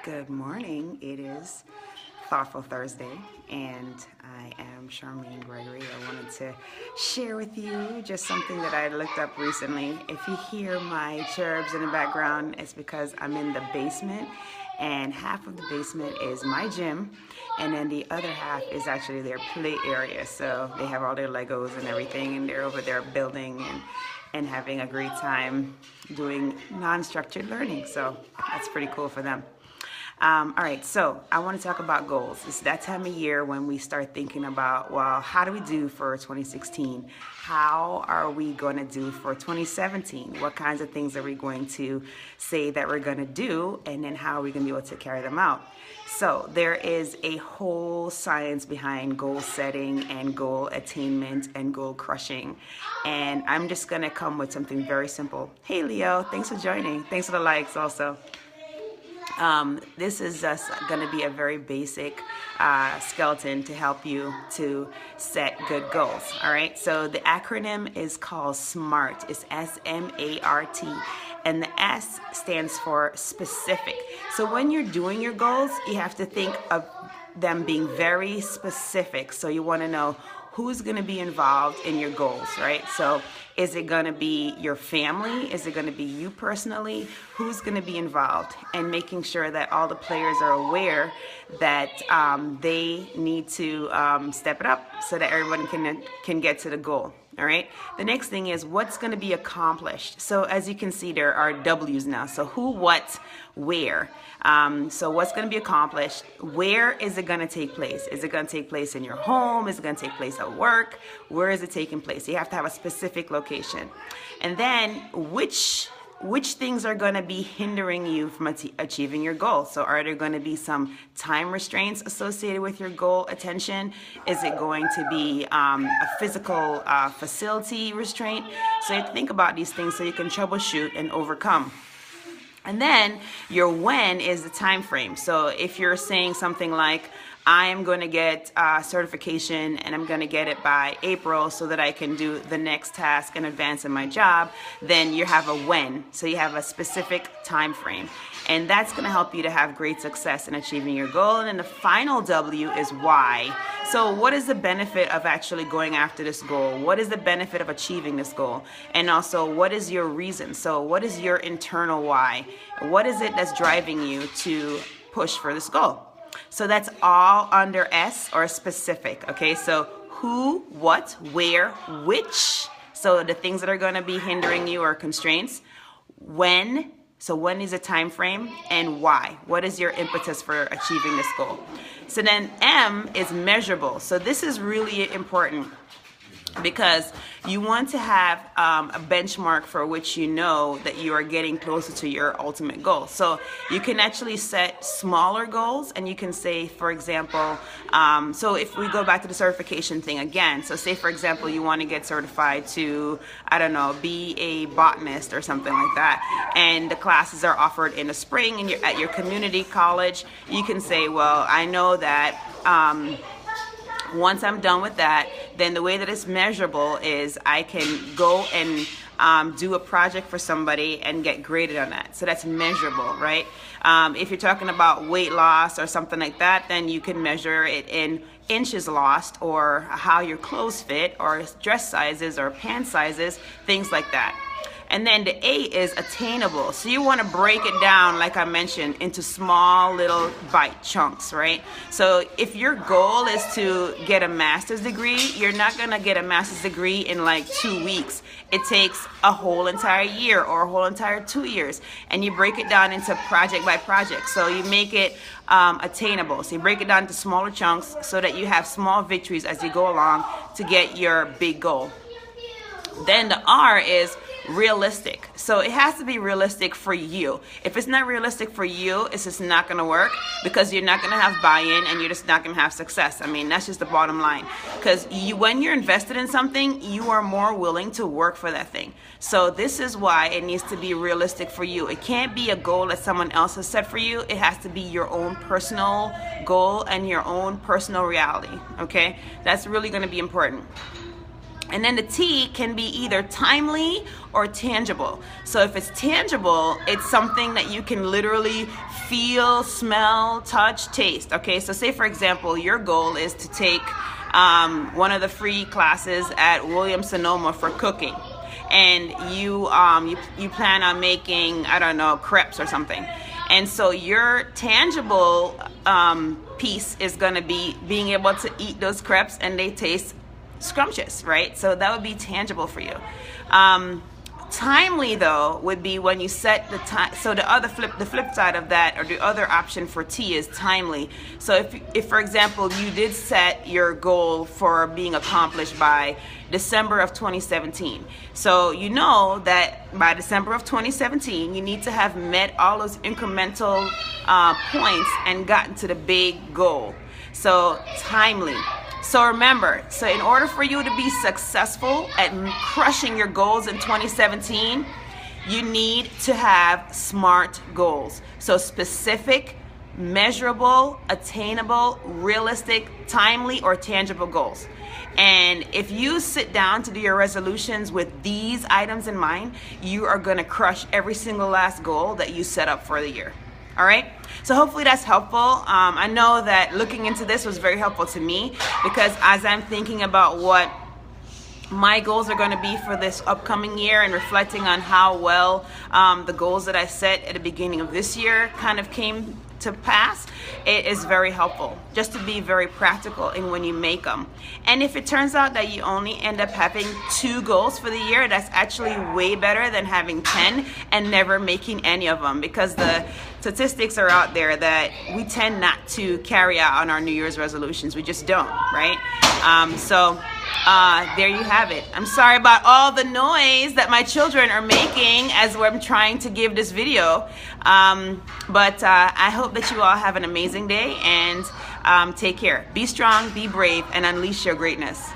Good morning. It is Thoughtful Thursday, and I am Charmaine Gregory. I wanted to share with you just something that I looked up recently. If you hear my chirps in the background, it's because I'm in the basement, and half of the basement is my gym, and then the other half is actually their play area. So they have all their Legos and everything, and they're over there building and having a great time doing non-structured learning. So that's pretty cool for them. All right, so I want to talk about goals. It's that time of year when we start thinking about, well, how do we do for 2016? How are we going to do for 2017? What kinds of things are we going to say that we're going to do? And then how are we going to be able to carry them out? So there is a whole science behind goal setting and goal attainment and goal crushing. And I'm just going to come with something very simple. Hey, Leo, thanks for joining. Thanks for the likes also. This is just going to be a very basic skeleton to help you to set good goals. All right. So the acronym is called SMART. It's SMART. And the S stands for specific. So when you're doing your goals, you have to think of them being very specific. So you want to know who's going to be involved in your goals, right? So is it going to be your family? Is it going to be you personally? Who's going to be involved? And making sure that all the players are aware that they need to step it up so that everyone can get to the goal. All right. The next thing is what's going to be accomplished. So as you can see, there are W's now. So who, what, where. So what's going to be accomplished? Where is it going to take place? Is it going to take place in your home? Is it going to take place at work? Where is it taking place? You have to have a specific location. And then which things are going to be hindering you from achieving your goal? So are there going to be some time restraints associated with your goal attention? Is it going to be a physical facility restraint? So you have to think about these things so you can troubleshoot and overcome. And then your when is the time frame. So if you're saying something like, I am going to get certification and I'm going to get it by April so that I can do the next task and advance in my job, then you have a when. So you have a specific time frame. And that's going to help you to have great success in achieving your goal. And then the final W is why. So what is the benefit of actually going after this goal? What is the benefit of achieving this goal? And also, what is your reason? So what is your internal why? What is it that's driving you to push for this goal? So that's all under S or specific. Okay, so who, what, where, which. So the things that are going to be hindering you or constraints. When. So when is a time frame, and why? What is your impetus for achieving this goal? So then M is measurable. So this is really important because you want to have a benchmark for which you know that you are getting closer to your ultimate goal. So you can actually set smaller goals, and you can say, for example, so if we go back to the certification thing again, so say, for example, you want to get certified to, I don't know, be a botanist or something like that, and the classes are offered in the spring and you're at your community college. You can say, well, I know that once I'm done with that, then the way that it's measurable is I can go and do a project for somebody and get graded on that. So that's measurable, right? If you're talking about weight loss or something like that, then you can measure it in inches lost, or how your clothes fit, or dress sizes or pant sizes, things like that. And then the A is attainable. So you want to break it down, like I mentioned, into small little bite chunks, right? So if your goal is to get a master's degree, you're not going to get a master's degree in like 2 weeks. It takes a whole entire year or a whole entire 2 years. And you break it down into project by project. So you make it attainable. So you break it down into smaller chunks so that you have small victories as you go along to get your big goal. Then the R is realistic. So it has to be realistic for you. If it's not realistic for you, it's just not going to work, because you're not going to have buy-in and you're just not going to have success. I mean, that's just the bottom line. Because when you're invested in something, you are more willing to work for that thing. So this is why it needs to be realistic for you. It can't be a goal that someone else has set for you. It has to be your own personal goal and your own personal reality. Okay? That's really going to be important. And then the T can be either timely or tangible. So if it's tangible, it's something that you can literally feel, smell, touch, taste. Okay, so say for example, your goal is to take one of the free classes at Williams-Sonoma for cooking, and you plan on making, I don't know, crepes or something. And so your tangible piece is going to be being able to eat those crepes, and they taste scrumptious, right? So that would be tangible for you. Timely though would be when you set the time. So the flip side of that, or the other option for T, is timely. So if for example you did set your goal for being accomplished by December of 2017, so you know that by December of 2017 you need to have met all those incremental points and gotten to the big goal. So timely. So remember, so in order for you to be successful at crushing your goals in 2017, you need to have SMART goals. So specific, measurable, attainable, realistic, timely, or tangible goals. And if you sit down to do your resolutions with these items in mind, you are going to crush every single last goal that you set up for the year. All right, so hopefully that's helpful. I know that looking into this was very helpful to me, because as I'm thinking about what my goals are going to be for this upcoming year and reflecting on how well the goals that I set at the beginning of this year kind of came to pass, it is very helpful just to be very practical in when you make them. And if it turns out that you only end up having 2 goals for the year, that's actually way better than having 10 and never making any of them, because the statistics are out there that we tend not to carry out on our New Year's resolutions. We just don't, right? There you have it. I'm sorry about all the noise that my children are making as I'm trying to give this video. But I hope that you all have an amazing day, and take care. Be strong, be brave, and unleash your greatness.